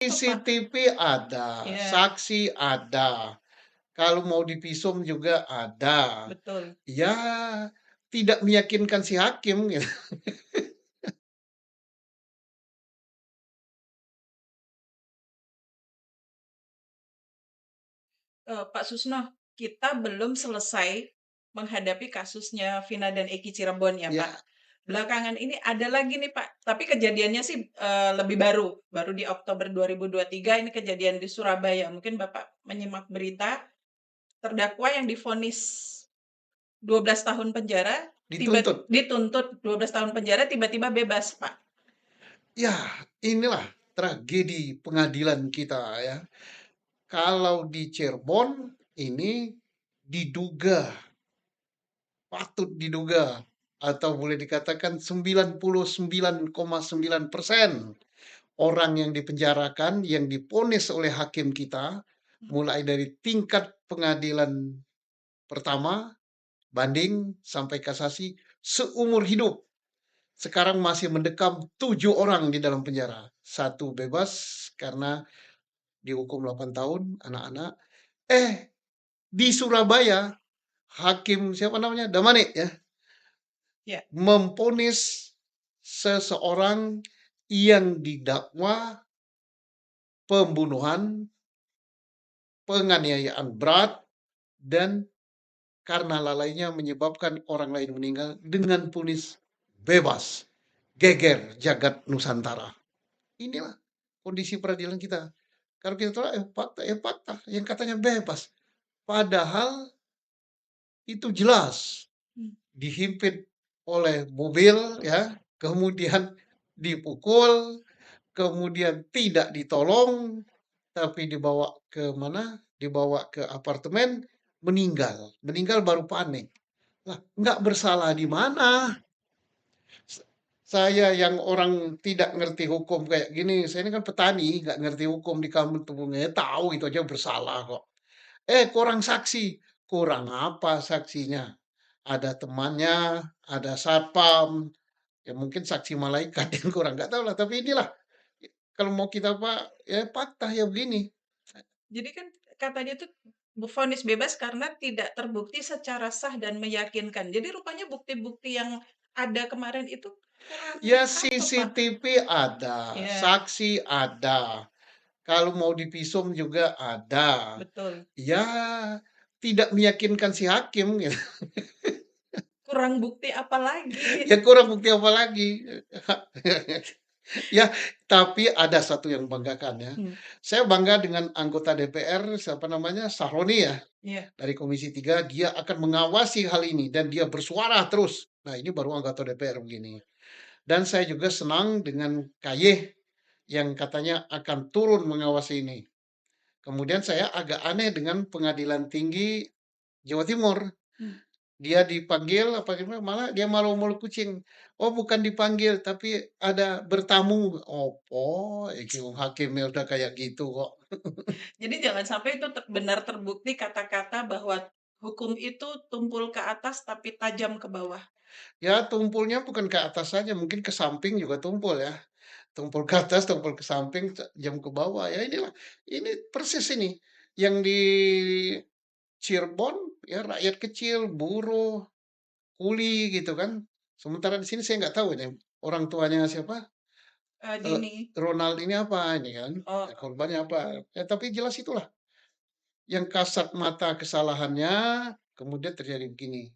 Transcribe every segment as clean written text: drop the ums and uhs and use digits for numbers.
Apa? CCTV ada, Ya, saksi ada, kalau mau divisum juga ada. betul. Ya, tidak meyakinkan si hakim gitu. Pak Susno, kita belum selesai menghadapi kasusnya Vina dan Eki Cirebon ya, Pak. Ya, Belakangan ini ada lagi nih, Pak, tapi kejadiannya sih, lebih baru di Oktober 2023 ini kejadian di Surabaya. Mungkin Bapak menyimak berita, terdakwa yang divonis 12 tahun penjara, dituntut. dituntut 12 tahun penjara, tiba-tiba bebas, Pak. Ya, inilah tragedi pengadilan kita ya. Kalau di Cirebon ini diduga, patut diduga, atau boleh dikatakan 99,9% orang yang dipenjarakan, yang diponis oleh hakim kita, mulai dari tingkat pengadilan pertama, banding, sampai kasasi, seumur hidup. Sekarang masih mendekam 7 orang di dalam penjara. Satu bebas karena dihukum 8 tahun, anak-anak. Di Surabaya, hakim siapa namanya? Damanik ya, Ya, memponis seseorang yang didakwa pembunuhan, penganiayaan berat, dan karena lalainya menyebabkan orang lain meninggal dengan vonis bebas. Geger jagat Nusantara. Inilah kondisi peradilan kita. Kalau kita tolak fakta, yang katanya bebas. Padahal itu jelas mmm, dihimpit oleh mobil ya, kemudian dipukul, kemudian tidak ditolong, tapi dibawa ke mana? Dibawa ke apartemen, meninggal. Meninggal baru panik. Lah, nggak bersalah di mana? Saya yang orang tidak ngerti hukum kayak gini, saya ini kan petani, nggak ngerti hukum di kampung tubuhnya, tahu itu aja bersalah kok. Kurang saksi. Kurang apa saksinya? Ada temannya, ada satpam, ya mungkin saksi malaikat yang kurang, nggak tahu lah. Tapi inilah, kalau mau kita Pak, ya fakta ya begini. jadi kan kata dia tuh vonis bebas karena tidak terbukti secara sah dan meyakinkan. Jadi rupanya bukti-bukti yang ada kemarin itu kurang Ya apa, Pak? CCTV ada, Ya, saksi ada, kalau mau divisum juga ada. betul. Ya tidak meyakinkan si hakim gitu. Kurang bukti apa lagi? Ya kurang bukti apa lagi. Ya, tapi ada satu yang membanggakan ya. Mmm, Saya bangga dengan anggota DPR, siapa namanya, Sahroni ya, iya. dari Komisi 3, dia akan mengawasi hal ini dan dia bersuara terus. Nah, ini baru anggota DPR begini. Dan saya juga senang dengan KY yang katanya akan turun mengawasi ini. Kemudian saya agak aneh dengan Pengadilan Tinggi Jawa Timur. Mmm, Dia dipanggil apa gimana, malah dia malu-malu kucing. Oh, bukan dipanggil, tapi ada bertamu. Opo, iki wong hakimnya udah kayak gitu kok. jadi jangan sampai itu benar terbukti kata-kata bahwa hukum itu tumpul ke atas tapi tajam ke bawah. Ya tumpulnya bukan ke atas saja, mungkin ke samping juga tumpul ya. Tumpul ke atas, tumpul ke samping, jam ke bawah. Ya inilah, ini persis ini. Yang di Cirebon, ya rakyat kecil, buruh, kuli gitu kan. Sementara di sini saya nggak tahu ini orang tuanya siapa. Eee, Dini, Ronald ini apa ini kan, oh, korbannya apa, tapi jelas itulah, yang kasat mata kesalahannya, kemudian terjadi begini.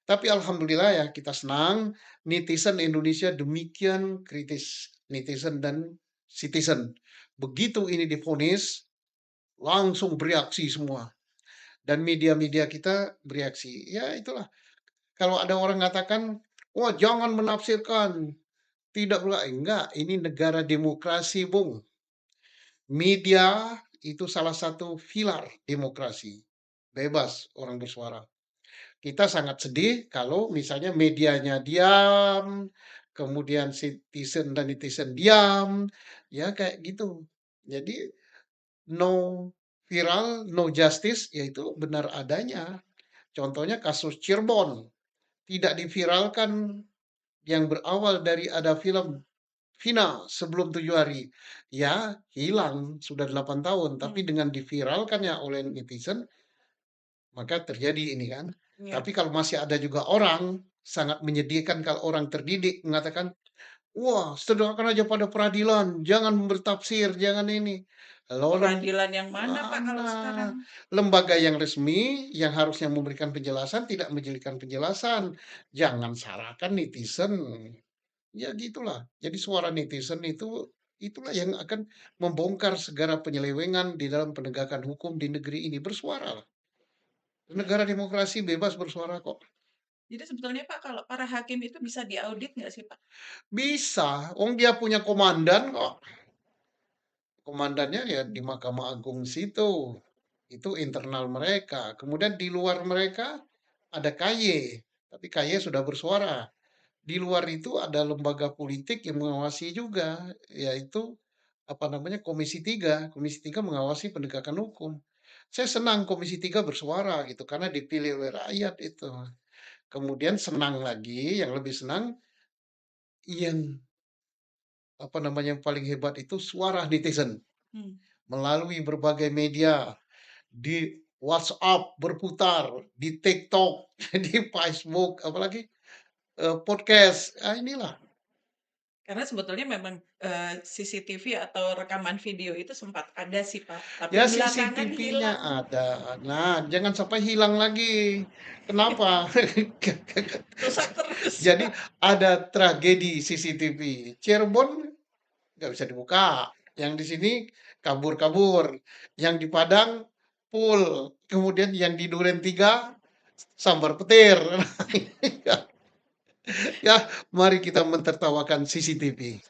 Tapi alhamdulillah ya kita senang, netizen Indonesia demikian kritis, netizen dan citizen. Begitu ini divonis, langsung bereaksi semua, dan media-media kita bereaksi. Ya itulah, kalau ada orang mengatakan, "Wah jangan menafsirkan, tidak enggak, ini negara demokrasi Bung." Media itu salah satu pilar demokrasi. Bebas orang bersuara. Kita sangat sedih kalau misalnya medianya diam, kemudian citizen dan netizen diam, ya kayak gitu. Jadi no viral, no justice, yaitu benar adanya. Contohnya kasus Cirebon, tidak diviralkan yang berawal dari ada film final sebelum 7 hari. Ya hilang, sudah 8 tahun, tapi Mmm, dengan diviralkannya oleh netizen, maka terjadi ini kan. iya, Tapi kalau masih ada juga orang, sangat menyedihkan kalau orang terdidik mengatakan, "Wah, serahkan aja pada peradilan, jangan bertafsir, jangan ini." Lalu peradilan yang mana Pak kalau mana sekarang? lembaga yang resmi yang harusnya memberikan penjelasan tidak memberikan penjelasan, jangan salahkan netizen. Ya gitulah. Jadi suara netizen itu, itulah yang akan membongkar segala penyelewengan di dalam penegakan hukum di negeri ini. Bersuaralah. Negara demokrasi bebas bersuara kok. Jadi sebetulnya Pak kalau para hakim itu bisa diaudit nggak sih Pak? Bisa, wong dia punya komandan kok. Komandannya ya di Mahkamah Agung situ. Itu internal mereka. Kemudian di luar mereka ada KY, tapi KY sudah bersuara. Di luar itu ada lembaga politik yang mengawasi juga, yaitu apa namanya Komisi 3. Komisi 3 mengawasi penegakan hukum. Saya senang Komisi 3 bersuara gitu karena dipilih oleh rakyat itu. Kemudian senang lagi, yang lebih senang yang apa namanya yang paling hebat itu suara netizen Mmm, melalui berbagai media di WhatsApp berputar, di TikTok, di Facebook, apalagi podcast. Ah, inilah. karena sebetulnya memang, CCTV atau rekaman video itu sempat ada sih Pak, tapi Ya belakangan CCTV-nya hilang. ada. Nah, jangan sampai hilang lagi. Kenapa? Rusak terus Jadi Pak. ada tragedi CCTV. Cirebon nggak bisa dibuka. Yang di sini kabur-kabur. Yang di Padang full. Kemudian yang di Duren 3 sambar petir. Ya, mari kita mentertawakan CCTV.